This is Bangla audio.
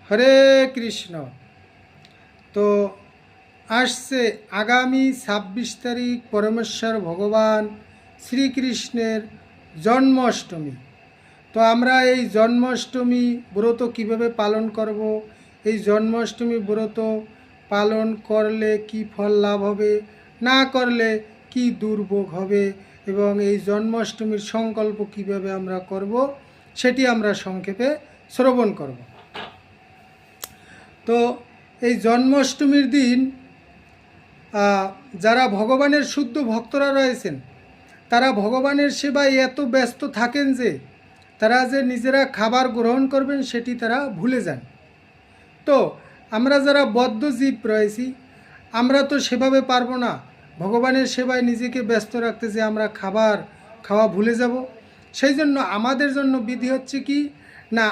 হরে কৃষ্ণ। তো আসছে আগামী 26 তারিখ পরমেশ্বর ভগবান শ্রীকৃষ্ণের জন্মাষ্টমী। তো আমরা এই জন্মাষ্টমী ব্রত কিভাবে পালন করব, এই জন্মাষ্টমী ব্রত পালন করলে কি ফল লাভ হবে, না করলে কি দুর্ভোগ হবে, এবং এই জন্মাষ্টমীর সংকল্প কিভাবে আমরা করব সেটি আমরা সংক্ষেপে শ্রবণ করব। তো এই জন্মাষ্টমীর দিন যারা ভগবানের শুদ্ধ ভক্তরা রয়েছেন তারা ভগবানের সেবায় এত ব্যস্ত থাকেন যে তারা যে নিজেরা খাবার গ্রহণ করবেন সেটি তারা ভুলে যান। তো আমরা যারা বদ্ধ জীব রয়েছি আমরা তো সেভাবে পারবো না ভগবানের সেবায় নিজেকে ব্যস্ত রাখতে, যে আমরা খাওয়া ভুলে যাব। সেই জন্য আমাদের জন্য বিধি হচ্ছে কি না,